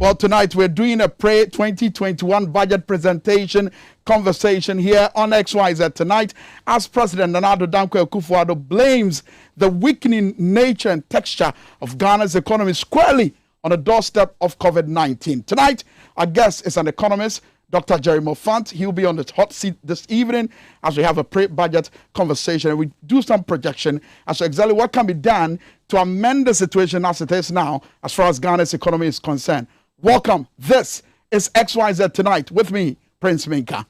Well, tonight we're doing a pre-2021 budget presentation conversation here on XYZ tonight as President Nana Addo Dankwa Akufo-Addo blames the weakening nature and texture of Ghana's economy squarely on the doorstep of COVID-19. Tonight, our guest is an economist, Dr. Jerry Mofant. He'll be on the hot seat this evening as we have a pre-budget conversation and we do some projection as to exactly what can be done to amend the situation as it is now as far as Ghana's economy is concerned. Welcome. This is XYZ Tonight with me, Prince Minka.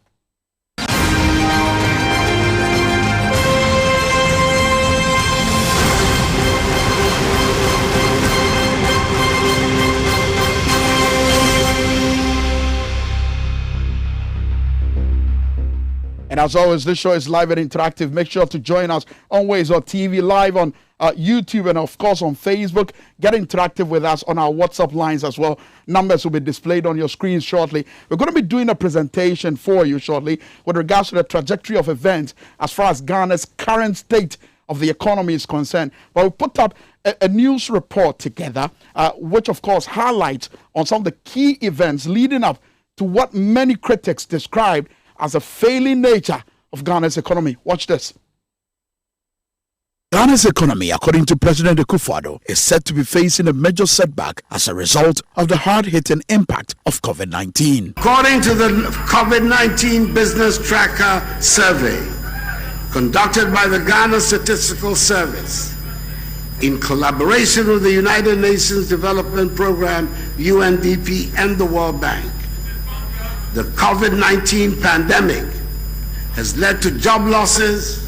And as always, this show is live and interactive. Make sure to join us on Ways or TV, live on YouTube and, of course, on Facebook. Get interactive with us on our WhatsApp lines as well. Numbers will be displayed on your screen shortly. We're going to be doing a presentation for you shortly with regards to the trajectory of events as far as Ghana's current state of the economy is concerned. But we put up a news report together, which, of course, highlights on some of the key events leading up to what many critics described as a failing nature of Ghana's economy. Watch this. Ghana's economy, according to President Akufo-Addo, is said to be facing a major setback as a result of the hard-hitting impact of COVID-19. According to the COVID-19 Business Tracker Survey conducted by the Ghana Statistical Service in collaboration with the United Nations Development Program, UNDP, and the World Bank, the COVID-19 pandemic has led to job losses,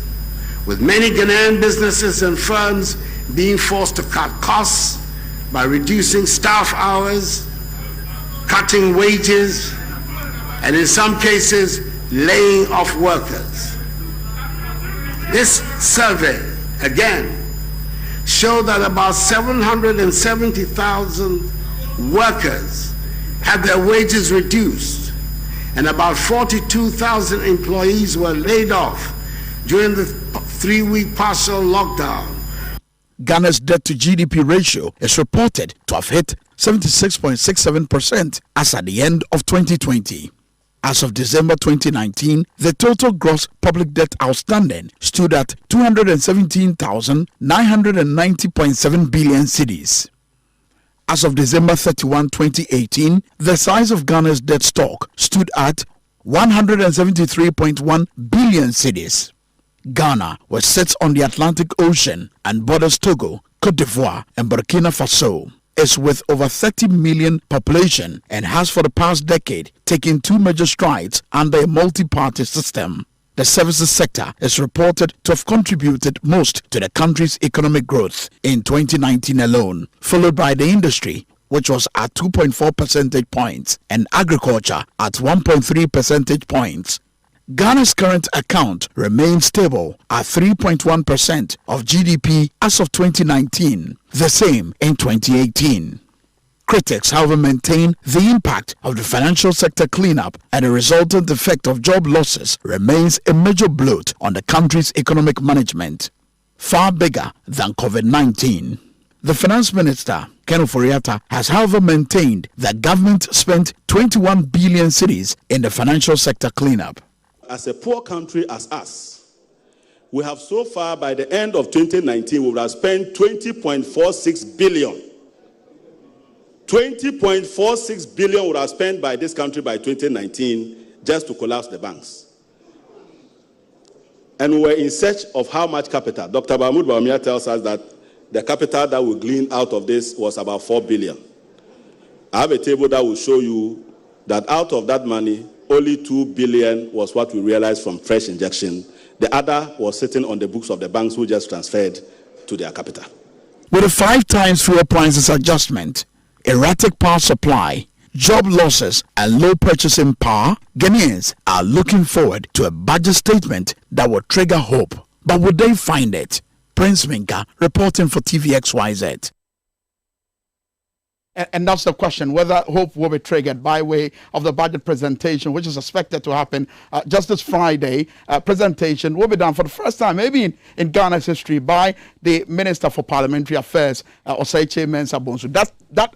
with many Ghanaian businesses and firms being forced to cut costs by reducing staff hours, cutting wages, and in some cases, laying off workers. This survey, again, showed that about 770,000 workers had their wages reduced, and about 42,000 employees were laid off during the 3-week partial lockdown. Ghana's debt to GDP ratio is reported to have hit 76.67% as at the end of 2020. As of December 2019, the total gross public debt outstanding stood at 217,990.7 billion cedis. As of December 31, 2018, the size of Ghana's debt stock stood at 173.1 billion cedis. Ghana, which sits on the Atlantic Ocean and borders Togo, Cote d'Ivoire, and Burkina Faso, is with over 30 million population and has for the past decade taken two major strides under a multi-party system. The services sector is reported to have contributed most to the country's economic growth in 2019 alone, followed by the industry, which was at 2.4 percentage points, and agriculture at 1.3 percentage points. Ghana's current account remains stable at 3.1% of GDP as of 2019, the same in 2018. Critics, however, maintain the impact of the financial sector cleanup and the resultant effect of job losses remains a major blow on the country's economic management, far bigger than COVID-19. The finance minister, Ken Ofori-Atta, has, however, maintained that government spent 21 billion cedis in the financial sector cleanup. As a poor country as us, we have so far, by the end of 2019, we would have spent 20.46 billion. 20.46 billion would have spent by this country by 2019 just to collapse the banks. And we were in search of how much capital. Dr. Mahmoud Bawumia tells us that the capital that we gleaned out of this was about 4 billion. I have a table that will show you that out of that money, only 2 billion was what we realized from fresh injection. The other was sitting on the books of the banks who just transferred to their capital. With a 5 times fuel prices adjustment, erratic power supply, job losses, and low purchasing power, Ghanaians are looking forward to a budget statement that will trigger hope. But would they find it? Prince Minka reporting for TVXYZ. And that's the question, whether hope will be triggered by way of the budget presentation, which is expected to happen just this Friday. Presentation will be done for the first time, maybe in Ghana's history, by the Minister for Parliamentary Affairs, Osei Mensah Bonsu. That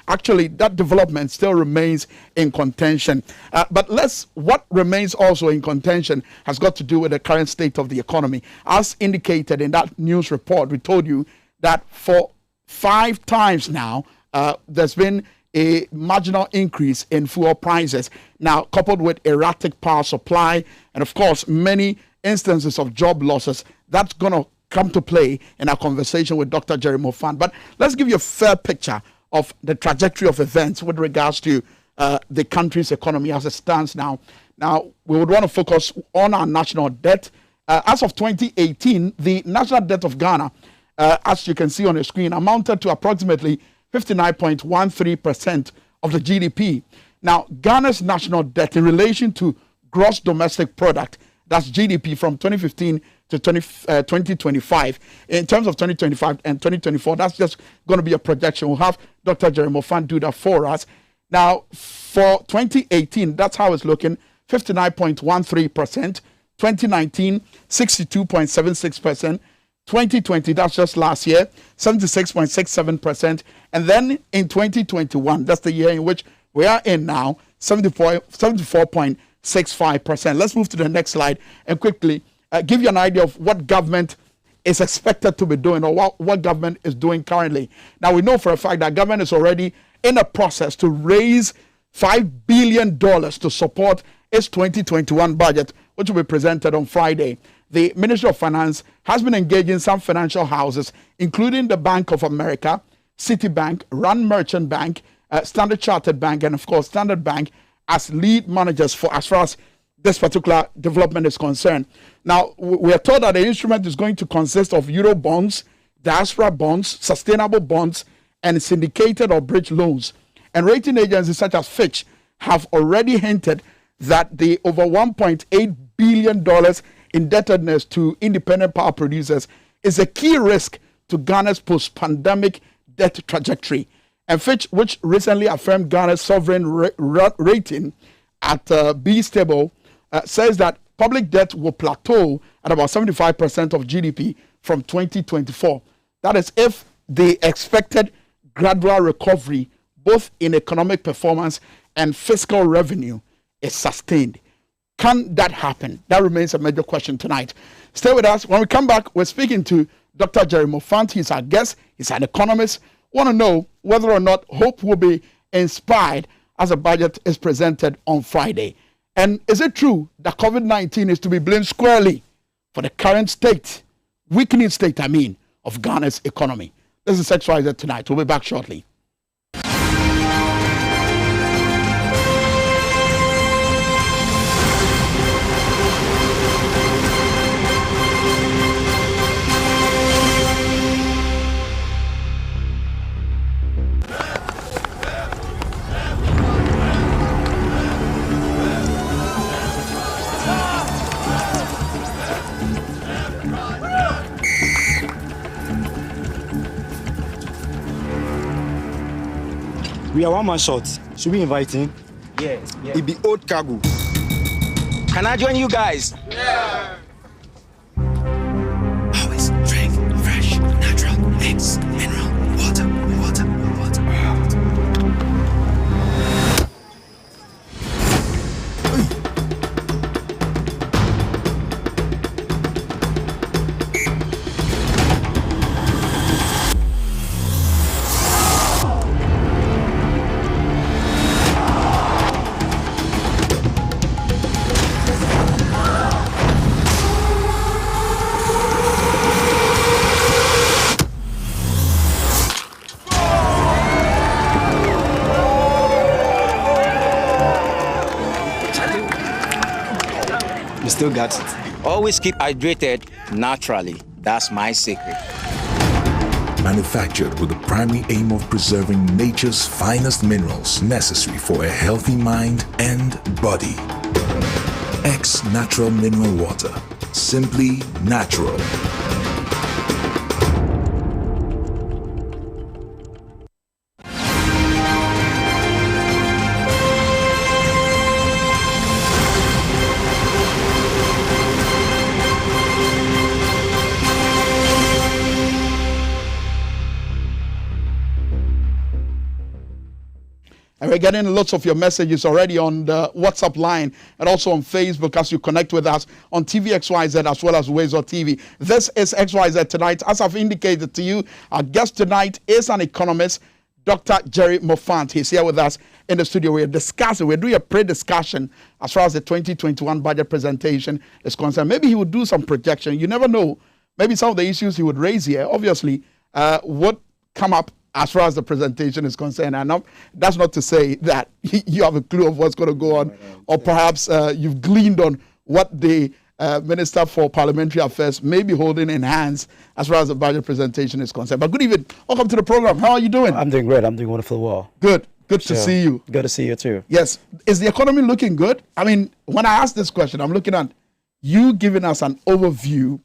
actually that development still remains in contention. But what remains also in contention has got to do with the current state of the economy. As indicated in that news report, we told you that for 5 times now, there's been a marginal increase in fuel prices. Now, coupled with erratic power supply and, of course, many instances of job losses, that's going to come to play in our conversation with Dr. Jerry Mofan. But let's give you a fair picture of the trajectory of events with regards to the country's economy as it stands now. Now, we would want to focus on our national debt. As of 2018, the national debt of Ghana, as you can see on the screen, amounted to approximately 59.13% of the GDP. Now, Ghana's national debt in relation to gross domestic product, that's GDP from 2015 to 2025. In terms of 2025 and 2024, that's just going to be a projection. We'll have Dr. Jerry Mofan do that for us. Now, for 2018, that's how it's looking, 59.13%. 2019, 62.76%. 2020, that's just last year, 76.67%. And then in 2021, that's the year in which we are in now, 74.65%. Let's move to the next slide and quickly give you an idea of what government is expected to be doing, or what government is doing currently. Now, we know for a fact that government is already in a process to raise $5 billion to support its 2021 budget, which will be presented on Friday. The Ministry of Finance has been engaging some financial houses, including the Bank of America, Citibank, Rand Merchant Bank, Standard Chartered Bank, and of course Standard Bank, as lead managers for as far as this particular development is concerned. Now, we are told that the instrument is going to consist of Euro bonds, diaspora bonds, sustainable bonds, and syndicated or bridge loans. And rating agencies such as Fitch have already hinted that the over $1.8 billion indebtedness to independent power producers is a key risk to Ghana's post-pandemic debt trajectory. And Fitch, which recently affirmed Ghana's sovereign rating at B stable, says that public debt will plateau at about 75% of GDP from 2024. That is if the expected gradual recovery, both in economic performance and fiscal revenue, is sustained. Can that happen? That remains a major question tonight. Stay with us. When we come back, we're speaking to Dr. Jerry Mofan. He's our guest. He's an economist. Want to know whether or not hope will be inspired as a budget is presented on Friday. And is it true that COVID-19 is to be blamed squarely for the current state, weakening state, of Ghana's economy? This is XYZ Tonight. We'll be back shortly. We are one man short. Should we invite him? Yeah. It be old cargo. Can I join you guys? Yeah. Always drink fresh, natural, eggs, mineral, water. You still got it. Always keep hydrated naturally. That's my secret. Manufactured with the primary aim of preserving nature's finest minerals necessary for a healthy mind and body. X Natural Mineral Water. Simply natural. We're getting lots of your messages already on the WhatsApp line and also on Facebook as you connect with us on TVXYZ as well as Wazer TV. This is XYZ Tonight. As I've indicated to you, our guest tonight is an economist, Dr. Jerry Moffat. He's here with us in the studio. We're doing a pre-discussion as far as the 2021 budget presentation is concerned. Maybe he would do some projection. You never know. Maybe some of the issues he would raise here, obviously, would come up as far as the presentation is concerned. And that's not to say that you have a clue of what's going to go on, or perhaps you've gleaned on what the Minister for Parliamentary Affairs may be holding in hands as far as the budget presentation is concerned. But good evening. Welcome to the program. How are you doing? I'm doing great. I'm doing wonderful well. Good. Good to see you. Good to see you too. Yes. Is the economy looking good? I mean, when I ask this question, I'm looking at you giving us an overview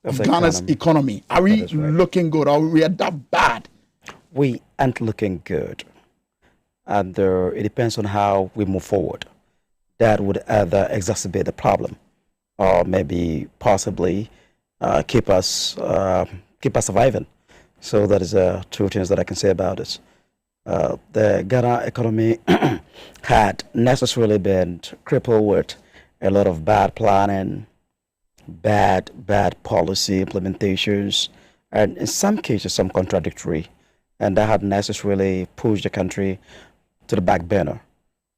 of Ghana's economy. Are we looking good? Are we that bad? We aren't looking good. And it depends on how we move forward. That would either exacerbate the problem or maybe possibly keep us surviving. So that is two things that I can say about it. The Ghana economy had necessarily been crippled with a lot of bad planning, bad policy implementations, and in some cases some contradictory, and that had necessarily pushed the country to the back burner.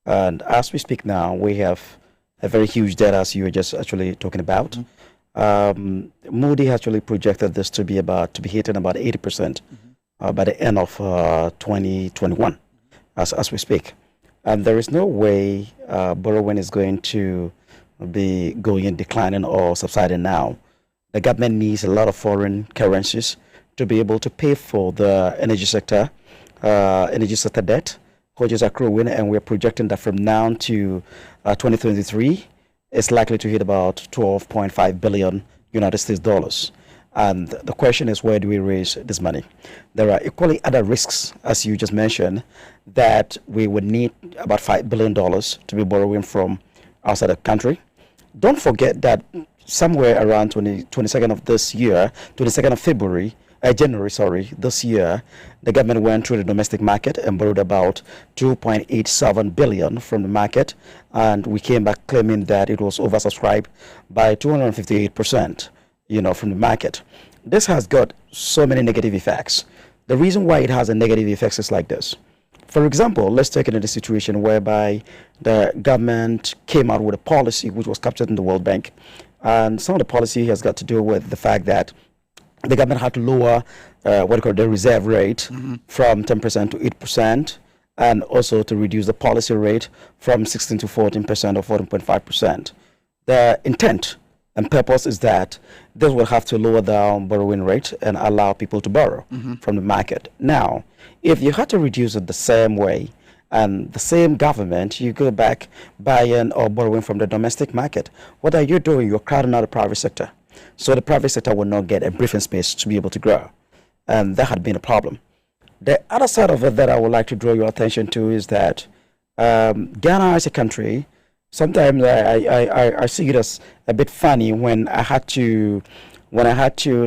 And as we speak now, we have a very huge debt, as you were just actually talking about. Moody actually projected this to be hitting about 80% by the end of 2021, as we speak. And there is no way borrowing is going to be going in declining or subsiding now. The government needs a lot of foreign currencies to be able to pay for the energy sector debt, which is accruing, and we're projecting that from now to 2023, it's likely to hit about 12.5 billion United States dollars. And the question is, where do we raise this money? There are equally other risks, as you just mentioned, that we would need about $5 billion to be borrowing from outside the country. Don't forget that somewhere around 22nd of January, this year, the government went through the domestic market and borrowed about 2.87 billion from the market, and we came back claiming that it was oversubscribed by 258%, from the market. This has got so many negative effects. The reason why it has a negative effects is like this. For example, let's take it in a situation whereby the government came out with a policy which was captured in the World Bank, and some of the policy has got to do with the fact that the government had to lower the reserve rate from 10% to 8%, and also to reduce the policy rate from 16 to 14% or 14.5%. The intent and purpose is that this will have to lower down borrowing rate and allow people to borrow from the market. Now, if you had to reduce it the same way, and the same government, you go back buying or borrowing from the domestic market, what are you doing? You're crowding out the private sector. So the private sector will not get a breathing space to be able to grow. And that had been a problem. The other side of it that I would like to draw your attention to is that Ghana as a country, sometimes I see it as a bit funny when I had to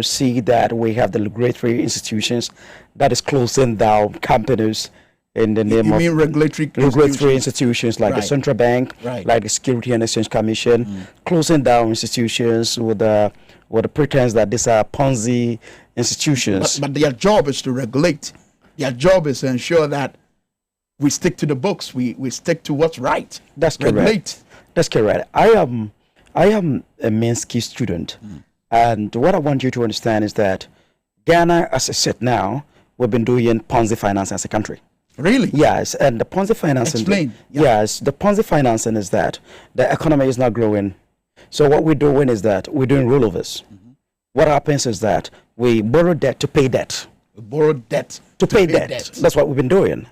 see that we have the regulatory institutions that is closing down companies in the name of regulatory institutions like the Central Bank, like the Security and Exchange Commission, closing down institutions with the pretense that these are Ponzi institutions. But their job is to regulate. Their job is to ensure that we stick to the books. We stick to what's right. That's correct. Regulate. That's correct. I am a Minsky student, and what I want you to understand is that Ghana, as I said now, we've been doing Ponzi finance as a country. Really? Yes, and the Ponzi financing. Explain. Yes, the Ponzi financing is that the economy is not growing. So what we're doing is that we're doing rollovers. What happens is that we borrow debt to pay debt. We borrow debt to pay debt. That's what we've been doing.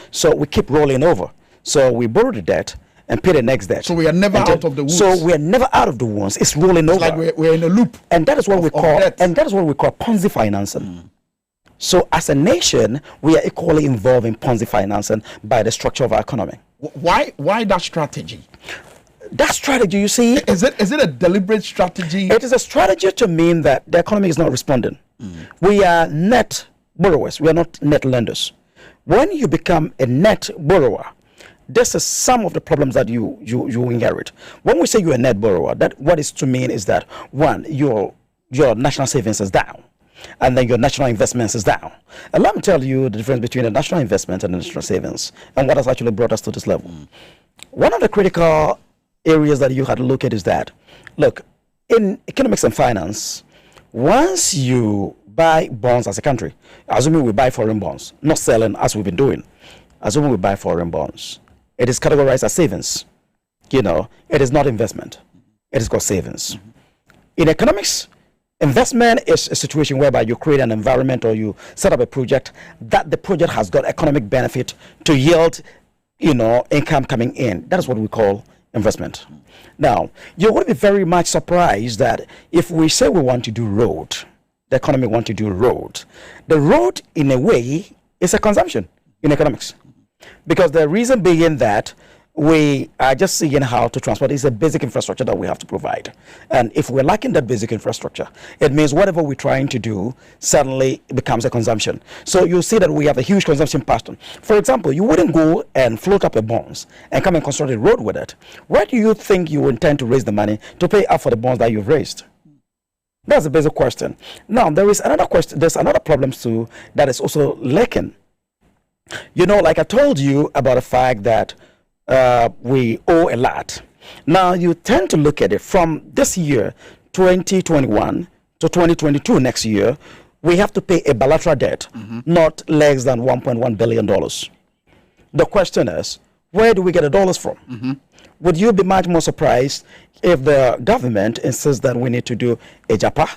So we keep rolling over. So we borrow the debt and pay the next debt. So we are never out of the woods. So we are never out of the woods. It's rolling over. Like we're in a loop. And that is what we call Ponzi financing. So as a nation, we are equally involved in Ponzi financing by the structure of our economy. Why that strategy? That strategy, you see, is it a deliberate strategy? It is a strategy to mean that the economy is not responding. We are net borrowers. We are not net lenders. When you become a net borrower, this is some of the problems that you inherit. When we say you're a net borrower, that what is to mean is that, one, your national savings is down, and then your national investments is down. And let me tell you the difference between a national investment and a national savings, and what has actually brought us to this level. One of the critical areas that you had to look at is that, look, in economics and finance, once you buy bonds as a country, assuming we buy foreign bonds, not selling as we've been doing, assuming we buy foreign bonds, it is categorized as savings. It is not investment. It is called savings. In economics, investment is a situation whereby you create an environment or you set up a project that the project has got economic benefit to yield, income coming in. That is what we call investment. Now, you would be very much surprised that if we say we want to do road, the economy want to do road, the road in a way is a consumption in economics. Because the reason being that we are just seeing how to transport is a basic infrastructure that we have to provide. And if we're lacking that basic infrastructure, it means whatever we're trying to do suddenly becomes a consumption. So you see that we have a huge consumption pattern. For example, you wouldn't go and float up a bonds and come and construct a road with it. Where do you think you intend to raise the money to pay up for the bonds that you've raised? That's a basic question. Now, there is another question. There's another problem too that is also lacking. Like I told you about the fact that we owe a lot. Now, you tend to look at it from this year, 2021 to 2022 next year, we have to pay a bilateral debt, not less than $1.1 billion. The question is, where do we get the dollars from? Would you be much more surprised if the government insists that we need to do a JAPA?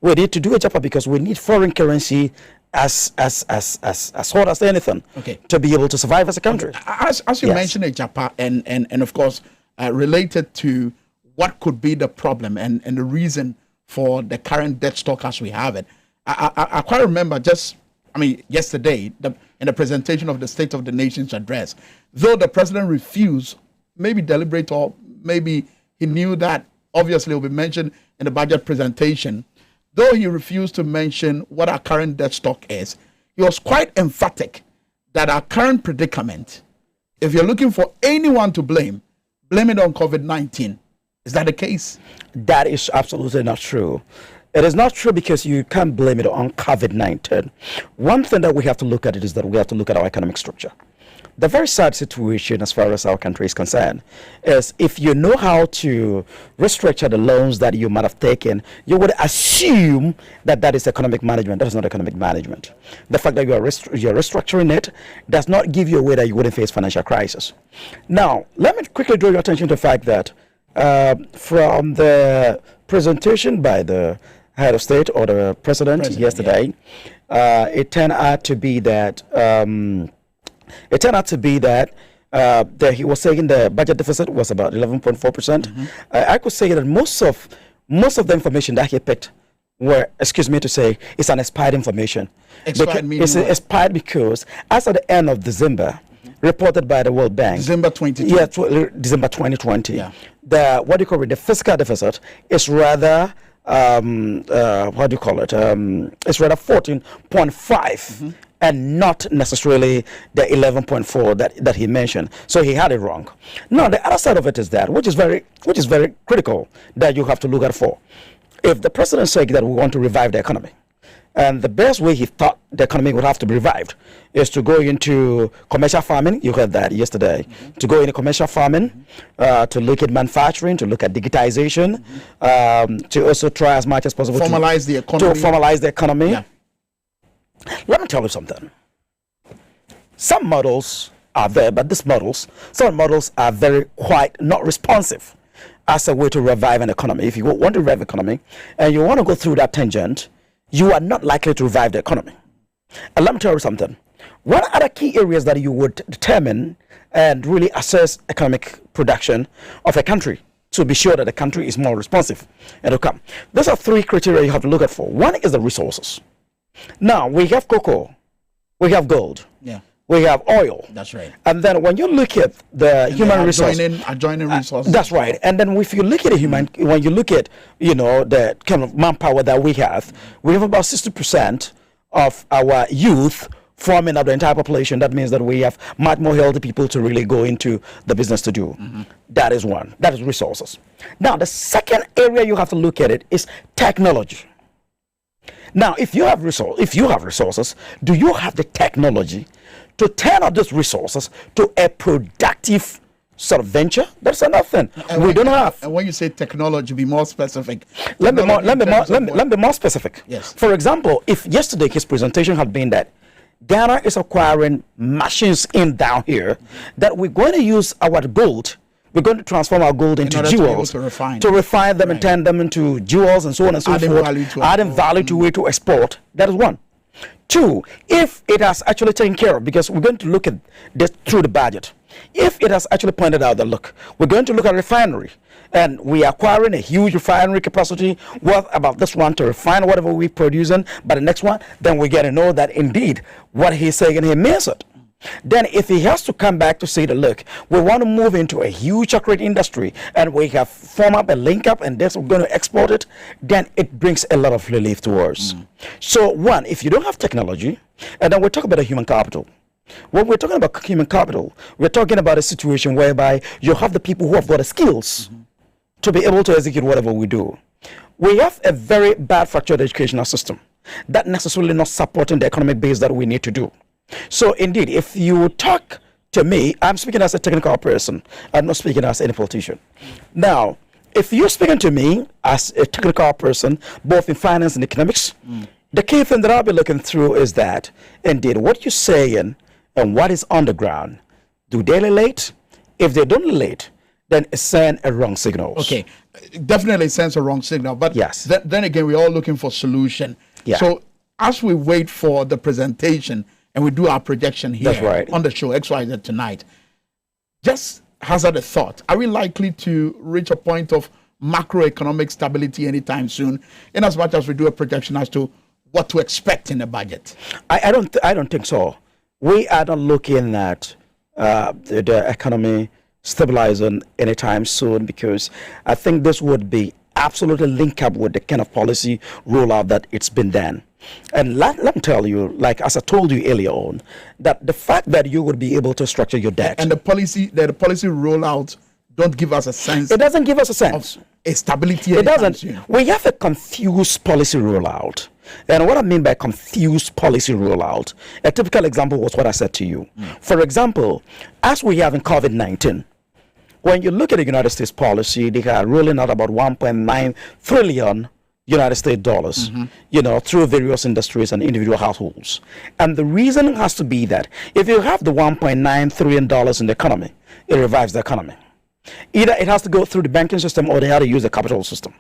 We need to do a JAPA because we need foreign currency as hard as anything to be able to survive as a country. As you mentioned, a JAPA and of course related to what could be the problem and the reason for the current debt stock as we have it. I quite remember yesterday in the presentation of the State of the Nation's address, though the president refused, maybe deliberate or maybe he knew that obviously it will be mentioned in the budget presentation. Though he refused to mention what our current debt stock is, he was quite emphatic that our current predicament, if you're looking for anyone to blame it on COVID-19. Is that the case? That is absolutely not true. It is not true because you can't blame it on COVID-19. One thing that we have to look at is that we have to look at our economic structure. The very sad situation as far as our country is concerned is if you know how to restructure the loans that you might have taken, you would assume that that is economic management. That is not economic management. The fact that you're restructuring it does not give you a way that you wouldn't face financial crisis. Now, let me quickly draw your attention to the fact that from the presentation by the head of state or the president yesterday, it turned out to be that that he was saying the budget deficit was about 11.4%. I could say that most of the information that he picked were, excuse me to say, it's an expired information. It's expired because as at the end of December, reported by the World Bank, December 2020. December 2020. Yeah. The fiscal deficit is rather it's rather 14.5. And not necessarily the 11.4 that he mentioned. So he had it wrong. Now the other side of it is that, which is very critical, that you have to look at for. If the president said that we want to revive the economy, and the best way he thought the economy would have to be revived is to go into commercial farming. You heard that yesterday. To go into commercial farming, to look at manufacturing, to look at digitization, to also try as much as possible to formalize the economy. Yeah. Let me tell you something. Some models are there, but some models are very quite not responsive as a way to revive an economy. If you want to revive an economy and you want to go through that tangent, you are not likely to revive the economy. And let me tell you something. One other key areas that you would determine and really assess economic production of a country to be sure that the country is more responsive and to come. Those are three criteria you have to look at for. One is the resources. Now, we have cocoa, we have gold, we have oil. That's right. And then when you look at the human resource, adjoining resources. That's right. And then if you look at when you look at, the kind of manpower that we have about 60% of our youth forming up the entire population, that means that we have much more healthy people to really go into the business to do. That is one. That is resources. Now, the second area you have to look at it is technology. Now, if you have resources, do you have the technology to turn up those resources to a productive sort of venture? That's another thing we don't have. And when you say technology, be more specific. Let me be more specific. Yes. For example, if yesterday his presentation had been that Ghana is acquiring machines in down here that we're going to use our gold. We're going to transform our gold into jewels to refine them and turn them into jewels and so on and so forth. Adding value to it to export. That is one. Two, if it has actually taken care of, because we're going to look at this through the budget. If it has actually pointed out that, look, we're going to look at refinery, and we are acquiring a huge refinery capacity worth about this one to refine whatever we're producing, but the next one, then we get to know that indeed what he's saying, he means it. Then if he has to come back to say that, look, we want to move into a huge chocolate industry and we have formed up a link up and that's we're going to export it, then it brings a lot of relief to us. So one, if you don't have technology, and then we're talking about a human capital. When we're talking about human capital, we're talking about a situation whereby you have the people who have got the skills to be able to execute whatever we do. We have a very bad fractured educational system that necessarily not supporting the economic base that we need to do. So indeed, if you talk to me, I'm speaking as a technical person. I'm not speaking as any politician. Now, if you're speaking to me as a technical person, both in finance and economics, the key thing that I'll be looking through is that, indeed, what you're saying and what is on the ground, do they relate? If they don't relate, then it sends a wrong signal. Okay, definitely sends a wrong signal. But yes, then again, we're all looking for solution. Yeah. So as we wait for the presentation, and we do our projection here on the show XYZ tonight, just hazard a thought. Are we likely to reach a point of macroeconomic stability anytime soon, in as much as we do a projection as to what to expect in the budget? I don't think so. We are not looking at the economy stabilizing anytime soon, because I think this would be absolutely linked up with the kind of policy rollout that it's been done. And let me tell you, like as I told you earlier on, that the fact that you would be able to structure your debt and the policy rollout don't give us a sense. It doesn't give us a sense of a stability. It doesn't. We have a confused policy rollout. And what I mean by confused policy rollout, a typical example was what I said to you. For example, as we have in COVID-19, when you look at the United States policy, they are rolling out about 1.9 trillion United States dollars, through various industries and individual households. And the reason has to be that if you have the $1.9 trillion in the economy, it revives the economy. Either it has to go through the banking system or they have to use the capital system.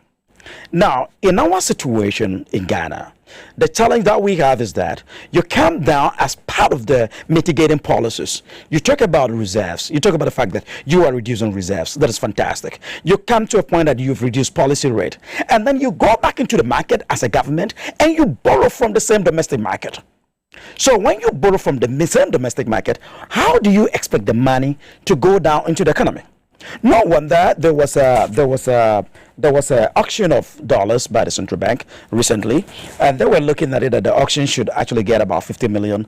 Now, in our situation in Ghana, the challenge that we have is that you come down as part of the mitigating policies. You talk about reserves. You talk about the fact that you are reducing reserves. That is fantastic. You come to a point that you've reduced policy rate. And then you go back into the market as a government and you borrow from the same domestic market. So when you borrow from the same domestic market, how do you expect the money to go down into the economy? No wonder there was a auction of dollars by the central bank recently, and they were looking at it that the auction should actually get about $50 million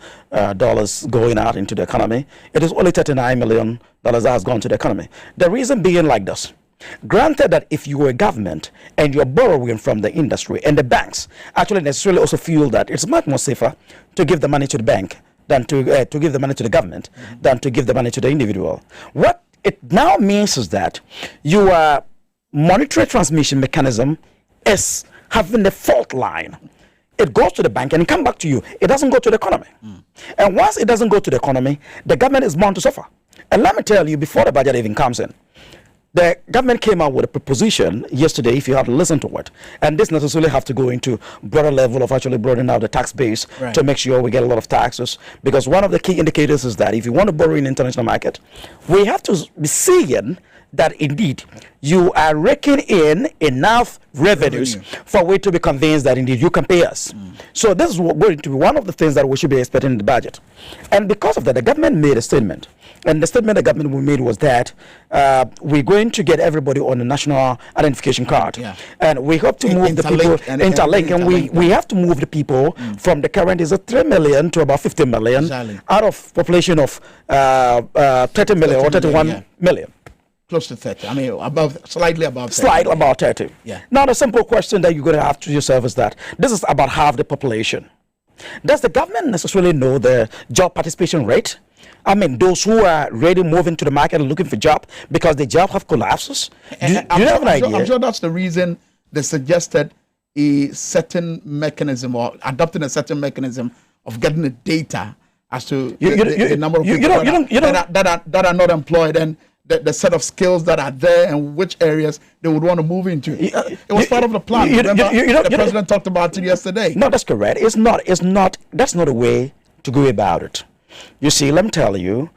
going out into the economy. It is only $39 million that has gone to the economy. The reason being like this: granted that if you were a government and you're borrowing from the industry, and the banks actually necessarily also feel that it's much more safer to give the money to the bank than to give the money to the government than to give the money to the individual. What it now means is that your monetary transmission mechanism is having a fault line. It goes to the bank and it comes back to you. It doesn't go to the economy. And once it doesn't go to the economy, the government is bound to suffer. And let me tell you, before the budget even comes in, the government came out with a proposition yesterday, if you have to listen to it. And this necessarily have to go into broader level of actually broadening out the tax base to make sure we get a lot of taxes. Because one of the key indicators is that if you want to borrow in the international market, we have to be seeing that indeed you are raking in enough revenues for we to be convinced that indeed you can pay us. So this is going to be one of the things that we should be expecting in the budget. And because of that, the government made a statement. And the statement the government made was that we're going to get everybody on a national identification card. Yeah. And we hope to move the people, interlink, and we have to move the people from the current is 3 million to about 50 million out of population of 30 million or 31 million. Close to 30. I mean, slightly above 30. Slightly about 30. Yeah. Now, the simple question that you're going to have to yourself is that this is about half the population. Does the government necessarily know the job participation rate? I mean, those who are ready to move into the market and looking for job because the job have collapses. Do you have an idea? I'm sure that's the reason they suggested a certain mechanism or adopting a certain mechanism of getting the data as to the number of people that are not employed and the set of skills that are there and which areas they would want to move into. It was part of the plan. The president talked about it yesterday. No, that's correct. It's not. That's not a way to go about it. You see, let me tell you,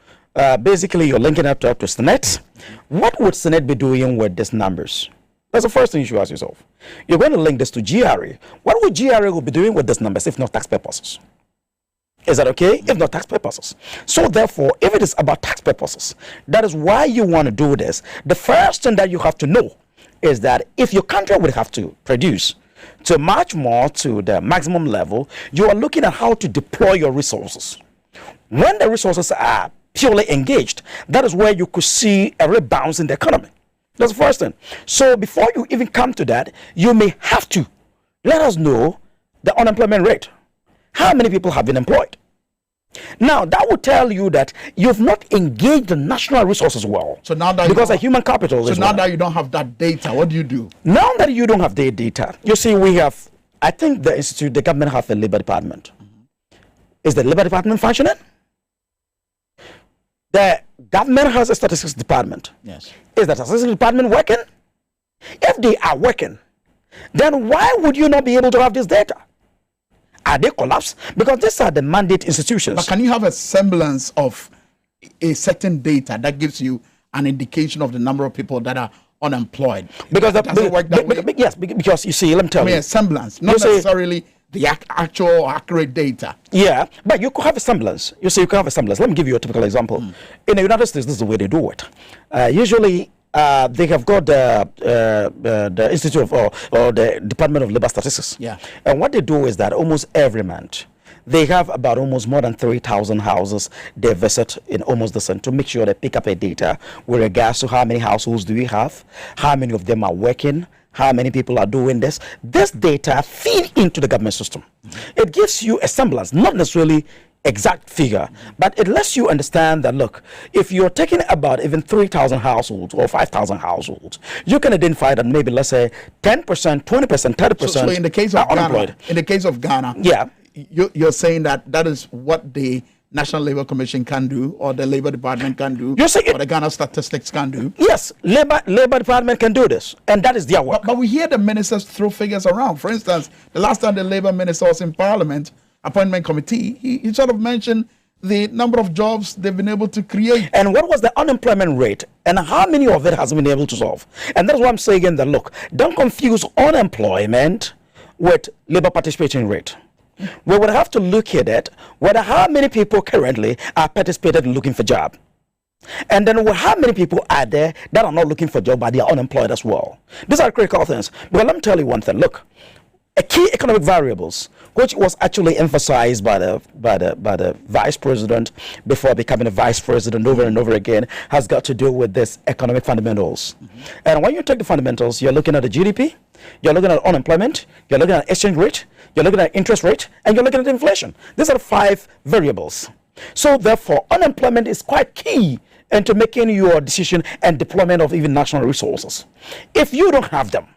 basically you're linking up to Senate. What would Senate be doing with these numbers? That's the first thing you should ask yourself. You're going to link this to GRA. What would GRA be doing with these numbers if not tax purposes? Is that okay? If not tax purposes. So therefore, if it is about tax purposes, that is why you want to do this. The first thing that you have to know is that if your country would have to produce to match more to the maximum level, you are looking at how to deploy your resources. When the resources are purely engaged, that is where you could see a rebound in the economy. That's the first thing. So before you even come to that, you may have to let us know the unemployment rate. How many people have been employed? Now, that will tell you that you've not engaged the national resources well. So now that because of human capital is now that you don't have that data, what do you do? Now that you don't have the data, you see, we have, I think the government has a labor department. Is the labor department functioning? The government has a statistics department. Yes. Is the statistics department working? If they are working, then why would you not be able to have this data? Are they collapsed? Because these are the mandate institutions. But can you have a semblance of a certain data that gives you an indication of the number of people that are unemployed? Because does it work that way? Yes, because you see, let me tell you. A semblance, not necessarily the actual or accurate data. Yeah, but you could have a semblance. You see, you can have a semblance. Let me give you a typical example. In the United States, this is the way they do it. Usually, they have got the Institute of or the Department of Labor Statistics. Yeah. And what they do is that almost every month, they have about almost more than 3,000 houses they visit in almost the sun to make sure they pick up a data with regards to how many households do we have, how many of them are working, how many people are doing this. This data feed into the government system. It gives you a semblance, not necessarily exact figure, but it lets you understand that, look, if you're taking about even 3,000 households or 5,000 households, you can identify that maybe, let's say, 10%, 20%, 30% so in the case of unemployed. In the case of Ghana, yeah, you're saying that is what the National Labor Commission can do, or the Labor Department can do, or the Ghana Statistics can do. Yes, Labor Department can do this, and that is their work. But we hear the ministers throw figures around. For instance, the last time the Labor Minister was in Parliament, Appointment Committee, he sort of mentioned the number of jobs they've been able to create. And what was the unemployment rate, and how many of it has been able to solve? And that's why I'm saying that, look, don't confuse unemployment with labor participation rate. We would have to look at it, whether how many people currently are participating in looking for job. And then how many people are there that are not looking for job but they are unemployed as well. These are critical things. But let me tell you one thing. Look, a key economic variables, which was actually emphasized by the vice president before becoming a vice president over and over again, has got to do with this economic fundamentals. And when you take the fundamentals, you're looking at the GDP, you're looking at unemployment, you're looking at exchange rate, you're looking at interest rate, and you're looking at inflation. These are the 5 variables. So therefore, unemployment is quite key into making your decision and deployment of even national resources. If you don't have them,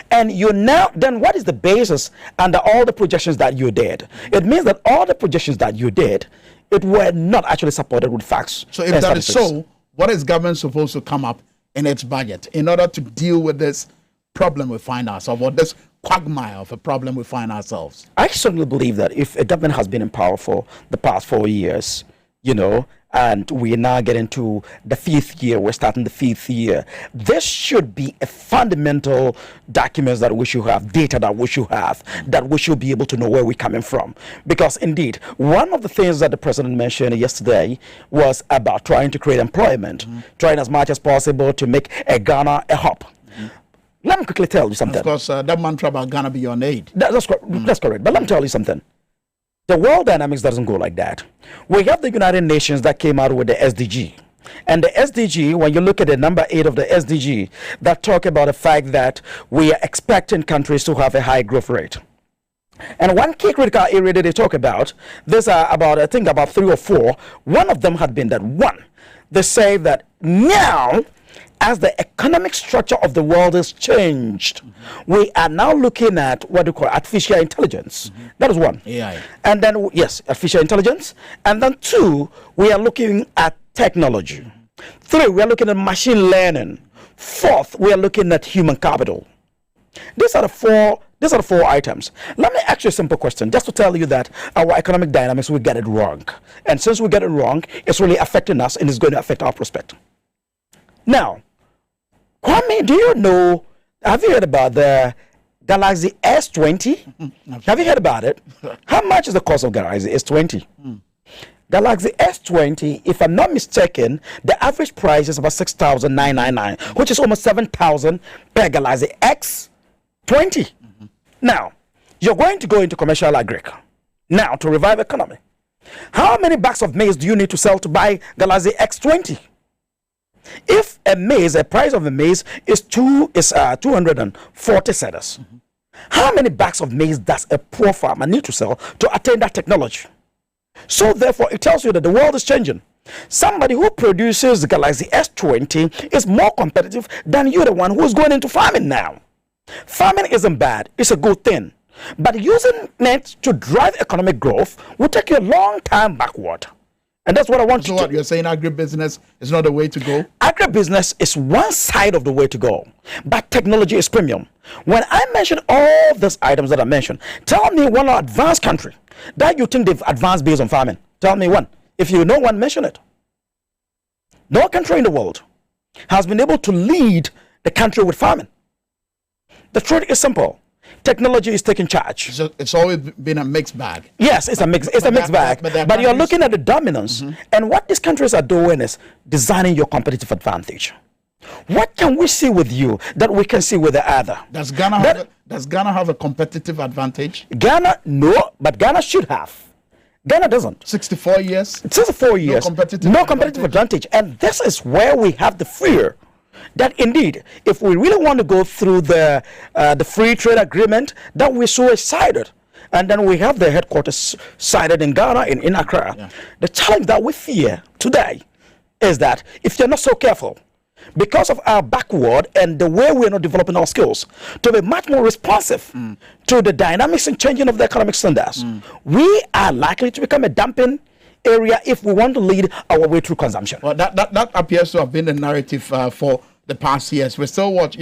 and you now, then what is the basis under all the projections that you did? It means that all the projections that you did, it were not actually supported with facts. So if that is so, what is government supposed to come up in its budget in order to deal with this problem we find ourselves, or this quagmire of a problem we find ourselves? I certainly believe that if a government has been in power for the past 4 years, you know, and we're now getting to the 5th year. We're starting the 5th year. This should be a fundamental document that we should have, data that we should have, that we should be able to know where we're coming from. Because indeed, one of the things that the president mentioned yesterday was about trying to create employment, trying as much as possible to make Ghana a hub. Let me quickly tell you something. Of course, that mantra about Ghana beyond aid. That's correct. But let me tell you something. The world dynamics doesn't go like that. We have the United Nations that came out with the SDG. And the SDG, when you look at the number 8 of the SDG, that talk about the fact that we are expecting countries to have a high growth rate. And one key critical area that they talk about, there's about 3 or 4. One of them had been that one. They say that now, as the economic structure of the world has changed, we are now looking at what we call artificial intelligence. That is one. AI. And then, yes, artificial intelligence. And then 2, we are looking at technology. 3, we are looking at machine learning. 4th, we are looking at human capital. These are the 4 items. Let me ask you a simple question, just to tell you that our economic dynamics, we get it wrong. And since we get it wrong, it's really affecting us and it's going to affect our prospect. Now, Kwame, do you know, have you heard about the Galaxy S20? Have you heard about it? How much is the cost of Galaxy S20? Galaxy S20, if I'm not mistaken, the average price is about 6,999, which is almost 7,000 per Galaxy S20. Now, you're going to go into commercial agric now to revive economy. How many bags of maize do you need to sell to buy Galaxy X20? If a price of a maize is 240 cedis, how many bags of maize does a poor farmer need to sell to attain that technology? So therefore, it tells you that the world is changing. Somebody who produces the Galaxy S20 is more competitive than you, the one who is going into farming now. Farming isn't bad, it's a good thing. But using it to drive economic growth will take you a long time backward. And that's what I want you to. So what you're saying, agribusiness is not the way to go? Agribusiness is one side of the way to go, but technology is premium. When I mention all these items that I mentioned, tell me one advanced country that you think they've advanced based on farming. Tell me one. If you know one, mention it. No country in the world has been able to lead the country with farming. The truth is simple. Technology is taking charge. So it's always been a mixed bag. Yes, it's a mixed bag. But you're looking at the dominance, and what these countries are doing is designing your competitive advantage. What can we see with you that we can see with the other? Does Ghana have a competitive advantage? Ghana, no, but Ghana should have. Ghana doesn't. 64 years? 64 years. No competitive advantage. And this is where we have the fear that indeed, if we really want to go through the free trade agreement, that we're so excited. And then we have the headquarters sited in Ghana, in Accra. Yeah. The challenge that we fear today is that if you're not so careful, because of our backward and the way we're not developing our skills to be much more responsive to the dynamics and changing of the economic standards, we are likely to become a dumping area if we want to lead our way through consumption. Well, that appears to have been the narrative for the past years. You're still watching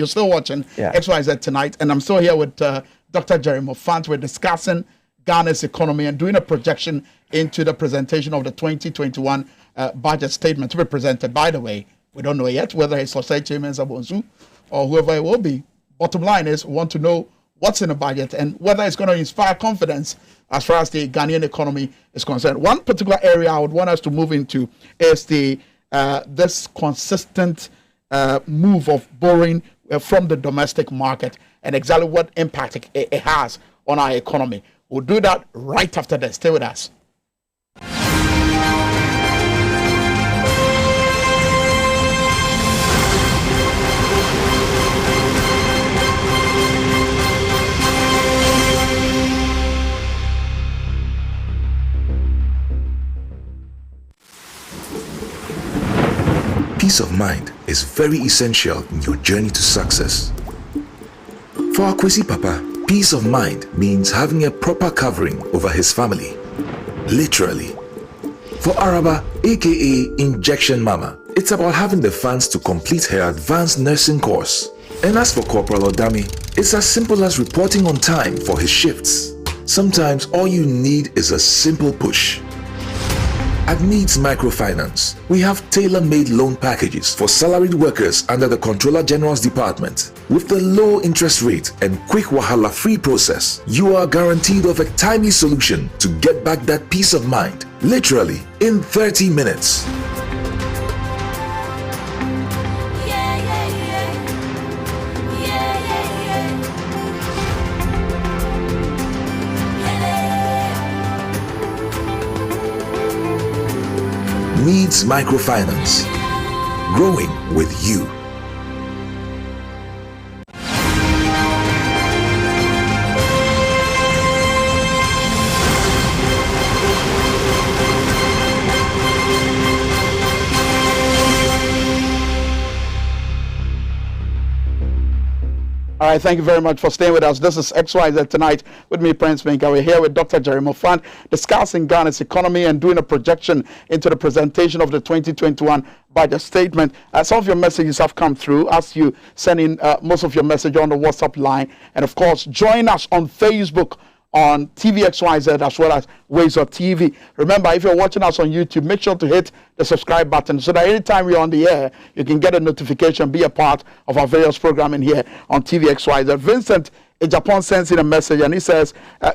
XYZ Tonight, and I'm still here with Dr. Jerry Mofant. We're discussing Ghana's economy and doing a projection into the presentation of the 2021 budget statement to be presented. By the way, we don't know yet whether it's Osei Chairman Zabonsu or whoever it will be. Bottom line is, we want to know what's in the budget and whether it's going to inspire confidence as far as the Ghanaian economy is concerned. One particular area I would want us to move into is this consistent move of borrowing from the domestic market and exactly what impact it has on our economy. We'll do that right after this. Stay with us. Peace of mind is very essential in your journey to success. For Akwesi Papa, peace of mind means having a proper covering over his family. Literally. For Araba, aka Injection Mama, it's about having the funds to complete her advanced nursing course. And as for Corporal Odami, it's as simple as reporting on time for his shifts. Sometimes all you need is a simple push. At Needs Microfinance, we have tailor-made loan packages for salaried workers under the Controller General's Department. With the low interest rate and quick wahala-free process, you are guaranteed of a timely solution to get back that peace of mind, literally in 30 minutes. Needs Microfinance. Growing with you. All right, thank you very much for staying with us. This is XYZ Tonight with me, Prince Minka. We're here with Dr. Jerry Mofan, discussing Ghana's economy and doing a projection into the presentation of the 2021 budget statement. Some of your messages have come through as you send in most of your message on the WhatsApp line. And of course, join us on Facebook, on TVXYZ, as well as Wazer TV. Remember, if you're watching us on YouTube, make sure to hit the subscribe button so that anytime we're on the air, you can get a notification, be a part of our various programming here on TVXYZ. Vincent in Japan sends in a message, and he says,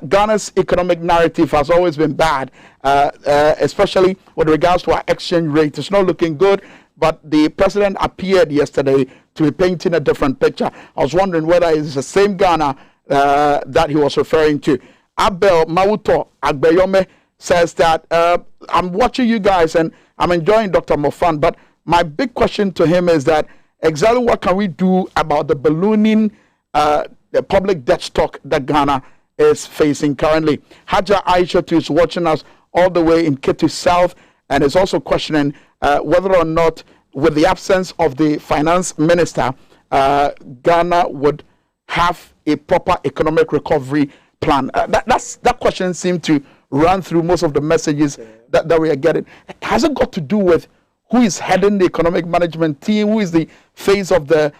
Ghana's economic narrative has always been bad, especially with regards to our exchange rate. It's not looking good, but the president appeared yesterday to be painting a different picture. I was wondering whether it's the same Ghana that he was referring to. Abel Mauto Agbeyome says that I'm watching you guys and I'm enjoying Dr. Mofan, but my big question to him is that exactly what can we do about the ballooning the public debt stock that Ghana is facing currently? Haja Aisha too is watching us all the way in Ketu South and is also questioning whether or not, with the absence of the finance minister, Ghana would have a proper economic recovery plan. That question seemed to run through most of the messages that we are getting. Has it got to do with who is heading the economic management team, who is the face of the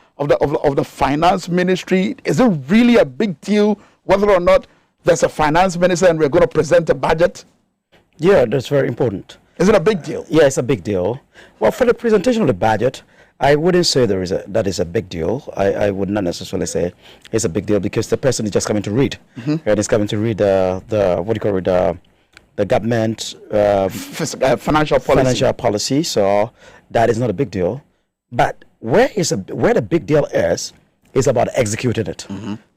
finance ministry? Is it really a big deal whether or not there's a finance minister and we're going to present a budget? Yeah, that's very important. Is it a big deal? Yeah, it's a big deal. Well, for the presentation of the budget, I wouldn't say that is a big deal. I would not necessarily say it's a big deal because the person is just coming to read. And he's coming to read the government financial policy. So that is not a big deal. But where the big deal is about executing it.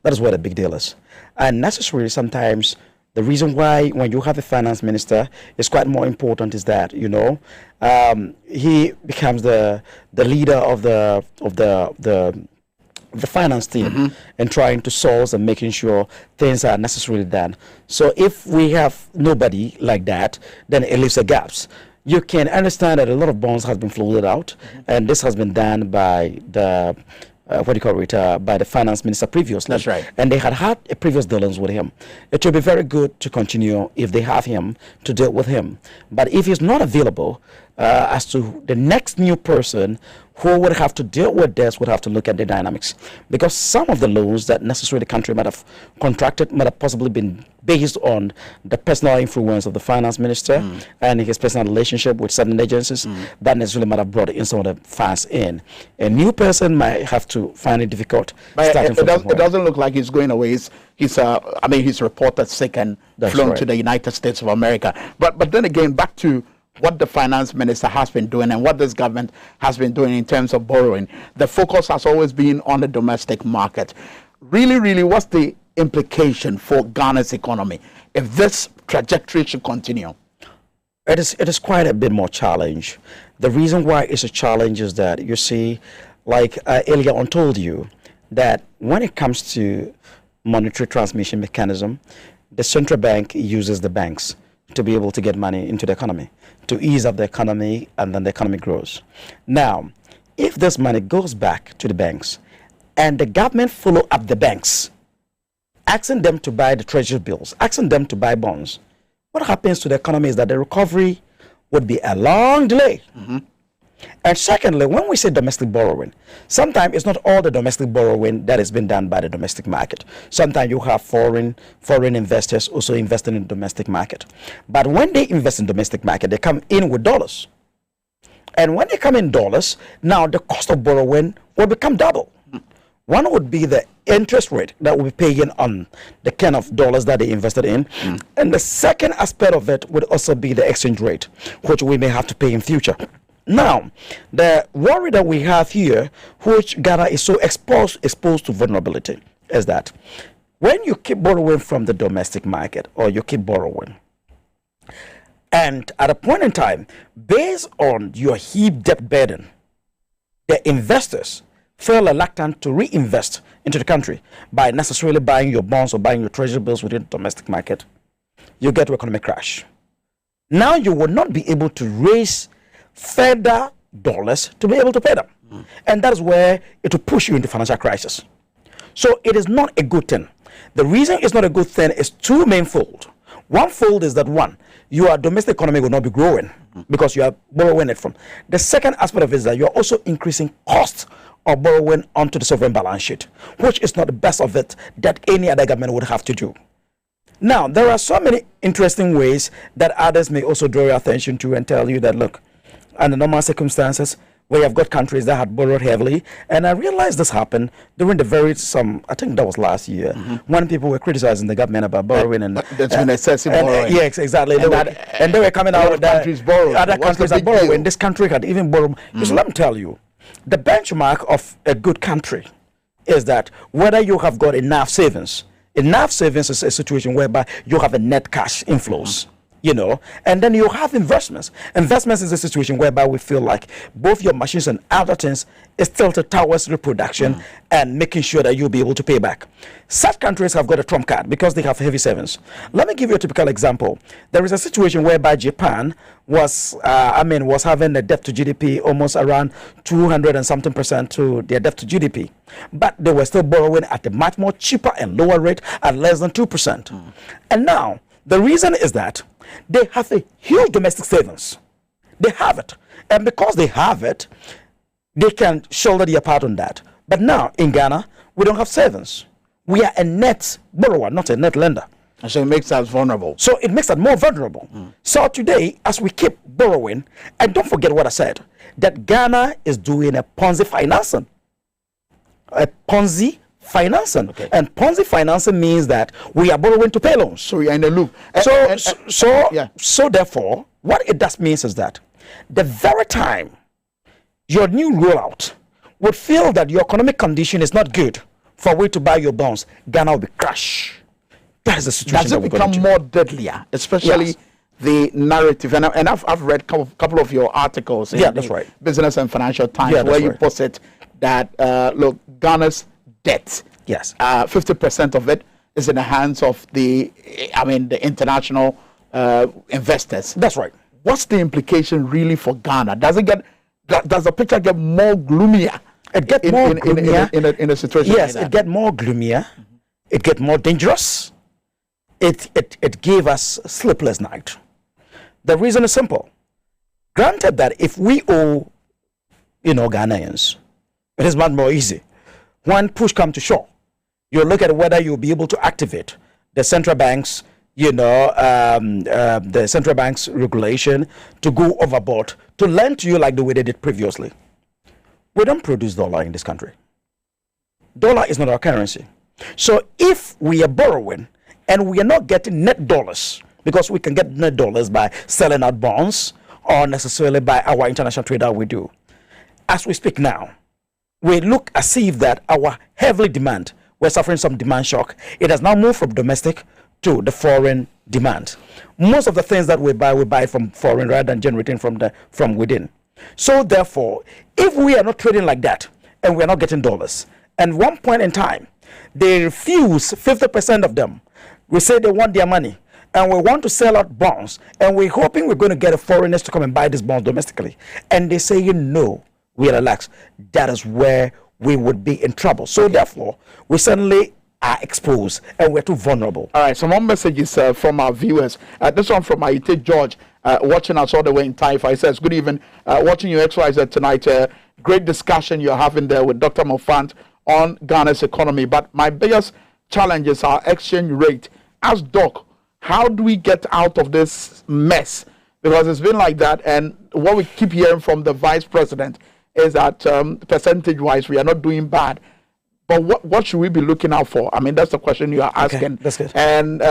That is where the big deal is. And necessarily sometimes the reason why when you have a finance minister is quite more important is that, he becomes the leader of the finance team and trying to solve and making sure things are necessarily done. So if we have nobody like that, then it leaves the gaps. You can understand that a lot of bonds has been floated out, and this has been done by the by the finance minister previously. That's right. And they had a previous dealings with him. It would be very good to continue if they have him to deal with him. But if he's not available, as to the next new person who would have to deal with this would have to look at the dynamics. Because some of the loans that necessarily the country might have contracted might have possibly been based on the personal influence of the finance minister and his personal relationship with certain agencies that necessarily might have brought in some of the funds in. A new person might have to find it difficult. But it doesn't look like he's going away. He's reported sick and flown to the United States of America. But then again, back to what the finance minister has been doing and what this government has been doing in terms of borrowing. The focus has always been on the domestic market. Really, what's the implication for Ghana's economy if this trajectory should continue? It is quite a bit more challenge. The reason why it's a challenge is that, you see, like earlier on told you, that when it comes to monetary transmission mechanism, the central bank uses the banks to be able to get money into the economy, to ease up the economy, and then the economy grows. Now, if this money goes back to the banks and the government follow up the banks, asking them to buy the treasury bills, asking them to buy bonds, what happens to the economy is that the recovery would be a long delay. And secondly, when we say domestic borrowing, sometimes it's not all the domestic borrowing that is being done by the domestic market. Sometimes you have foreign investors also investing in the domestic market. But when they invest in domestic market, they come in with dollars. And when they come in dollars, now the cost of borrowing will become double. One would be the interest rate that will be paying on the kind of dollars that they invested in. And the second aspect of it would also be the exchange rate, which we may have to pay in future. Now, the worry that we have here, which Ghana is so exposed to vulnerability, is that when you keep borrowing from the domestic market, or you keep borrowing, and at a point in time, based on your heap debt burden, the investors feel reluctant to reinvest into the country by necessarily buying your bonds or buying your treasury bills within the domestic market, you get to economic crash. Now you will not be able to raise further dollars to be able to pay them. And that's where it will push you into financial crisis. So it is not a good thing. The reason it's not a good thing is two main-fold. One fold is that one, your domestic economy will not be growing because you are borrowing it from. The second aspect of it is that you are also increasing costs of borrowing onto the sovereign balance sheet, which is not the best of it that any other government would have to do. Now, there are so many interesting ways that others may also draw your attention to and tell you that, look, under normal circumstances, where you've got countries that had borrowed heavily, and I realized this happened during I think that was last year, when people were criticizing the government about borrowing and that's been excessive borrowing. Yes, exactly. And they were coming out with that. Other countries are borrowing. This country had even borrowed. So let me tell you, the benchmark of a good country is that whether you have got enough savings is a situation whereby you have a net cash inflows. And then you have investments. Investments is a situation whereby we feel like both your machines and other things is tilted towards reproduction and making sure that you'll be able to pay back. Such countries have got a trump card because they have heavy savings. Let me give you a typical example. There is a situation whereby Japan was having a debt to GDP almost around 200 and something percent to their debt to GDP, but they were still borrowing at a much more cheaper and lower rate at less than 2%. And now the reason is that they have a huge domestic savings. They have it. And because they have it, they can shoulder their part on that. But now, in Ghana, we don't have savings. We are a net borrower, not a net lender. And so it makes us vulnerable. So it makes us more vulnerable. So today, as we keep borrowing, and don't forget what I said, that Ghana is doing a Ponzi financing. A Ponzi financing. Okay. And Ponzi financing means that we are borrowing to pay loans. So we are in the loop. So therefore, what it does means is that the very time your new rollout would feel that your economic condition is not good for you to buy your bonds, Ghana will be crushed. That is the situation. Does it become more deadlier, especially the narrative? And I've read a couple of your articles in that's right. Business and Financial Times where you posit that look, Ghana's debt, 50% of it is in the hands of the international investors. That's right. What's the implication really for Ghana? Does the picture get more gloomier? It gets more gloomier in a situation. Yes, like that? It gets more gloomier. It gets more dangerous. It gave us sleepless night. The reason is simple. Granted that if we owe, Ghanaians, it is much more easy. When push comes to shove, you look at whether you'll be able to activate the central banks, the central bank's regulation to go overboard to lend to you like the way they did previously. We don't produce dollar in this country. Dollar is not our currency. So if we are borrowing and we are not getting net dollars, because we can get net dollars by selling out bonds or necessarily by our international trade that we do. As we speak now, we look as if that our heavily demand, we're suffering some demand shock. It has now moved from domestic to the foreign demand. Most of the things that we buy from foreign rather than generating from within. So therefore, if we are not trading like that and we're not getting dollars, and one point in time, they refuse 50% of them. We say they want their money and we want to sell out bonds and we're hoping we're going to get a foreigners to come and buy these bonds domestically. And they say, no, we relax. That is where we would be in trouble. So therefore, we suddenly are exposed and we're too vulnerable. All right, some more messages from our viewers. This one from Aite George watching us all the way in Taifa. He says, good evening. Watching you XYZ tonight. Great discussion you're having there with Dr. Mofant on Ghana's economy. But my biggest challenge is our exchange rate. As Doc, how do we get out of this mess? Because it's been like that, and what we keep hearing from the Vice President is that percentage-wise, we are not doing bad. But what should we be looking out for? I mean, that's the question you are asking. Okay, that's good. And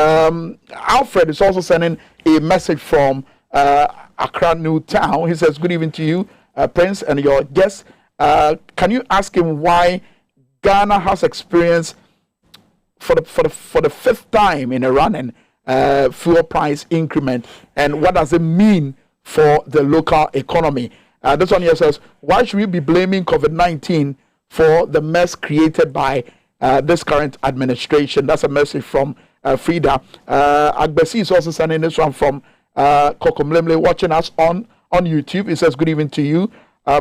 Alfred is also sending a message from Accra New Town. He says, good evening to you, Prince, and your guests. Can you ask him why Ghana has experienced, for the fifth time in a running, fuel price increment, and what does it mean for the local economy? This one here says, why should we be blaming COVID-19 for the mess created by this current administration? That's a message from Frida. Agbesi is also sending this one from Kokomlemle, watching us on YouTube. He says, good evening to you.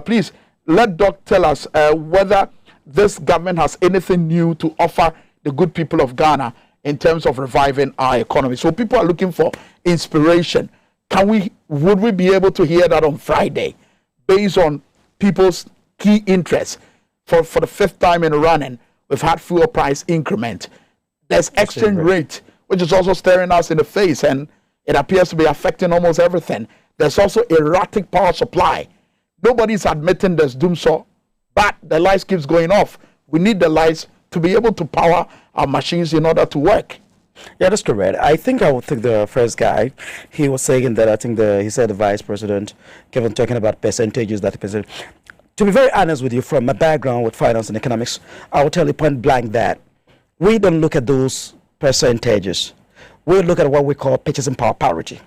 Please let Doc tell us whether this government has anything new to offer the good people of Ghana in terms of reviving our economy. So people are looking for inspiration. Would we be able to hear that on Friday based on people's key interests? For the fifth time in a running, we've had fuel price increment. There's exchange rate, which is also staring us in the face, and it appears to be affecting almost everything. There's also erratic power supply. Nobody's admitting there's doomsday, but the lights keeps going off. We need the lights to be able to power our machines in order to work. Yeah, that's correct. I think I would think the first guy, he was saying that, I think he said the Vice President kept on talking about percentages that the To be very honest with you, from my background with finance and economics, I will tell you point blank that we don't look at those percentages. We look at what we call purchasing power parity.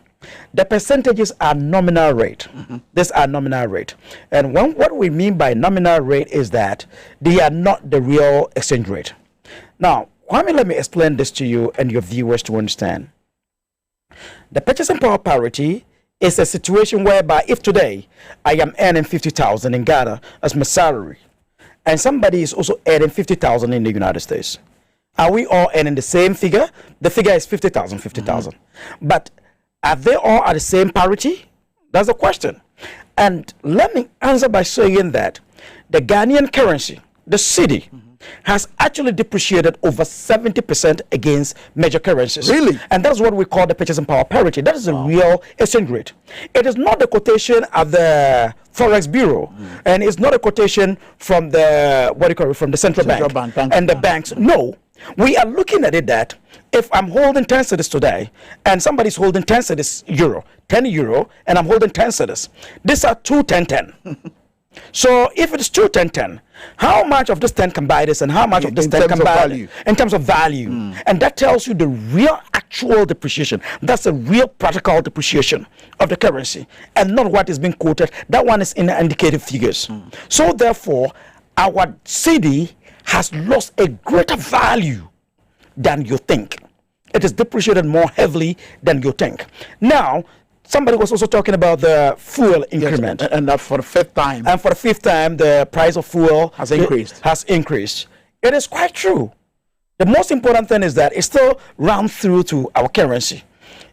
The percentages are nominal rate. These are nominal rate. And what we mean by nominal rate is that they are not the real exchange rate. Now, Kwame, let me explain this to you and your viewers to understand. The purchasing power parity is a situation whereby if today I am earning 50,000 in Ghana as my salary, and somebody is also earning 50,000 in the United States, are we all earning the same figure? The figure is 50,000, 50,000. But are they all at the same parity? That's the question. And let me answer by saying that the Ghanaian currency, the cedi, has actually depreciated over 70% against major currencies. Really? And that's what we call the purchasing power parity. That is a real exchange rate. It is not the quotation at the Forex Bureau, and it's not a quotation from the, from the central bank and the banks. No. We are looking at it that if I'm holding 10 cedis today and somebody's holding 10 cedis euro, 10 euro, and I'm holding 10 cedis, these are two 10. So if it's two 10, how much of this 10 can buy this and how much of this 10 can buy it in terms of value? And that tells you the real actual depreciation. That's a real practical depreciation of the currency and not what is being quoted. That one is in the indicative figures. So therefore, our cedi has lost a greater value than you think. It is depreciated more heavily than you think. Now, somebody was also talking about the fuel increment. Yes, and that for the fifth time. And for the fifth time, the price of fuel has increased. It is quite true. The most important thing is that it still runs through to our currency.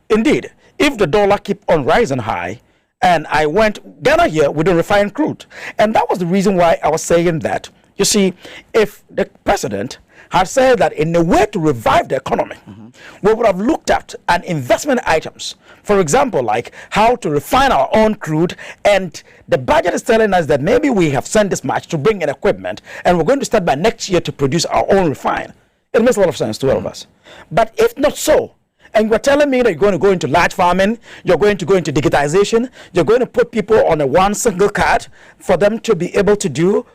Indeed, if the dollar keep on rising high, and I went Ghana here with the refined crude, and that was the reason why I was saying that. You see, if the president had said that in a way to revive the economy, we would have looked at an investment items. For example, like how to refine our own crude, and the budget is telling us that maybe we have sent this much to bring in equipment, and we're going to start by next year to produce our own refine. It makes a lot of sense to all of us. But if not so, and you're telling me that you're going to go into large farming, you're going to go into digitization, you're going to put people on a one single card for them to be able to do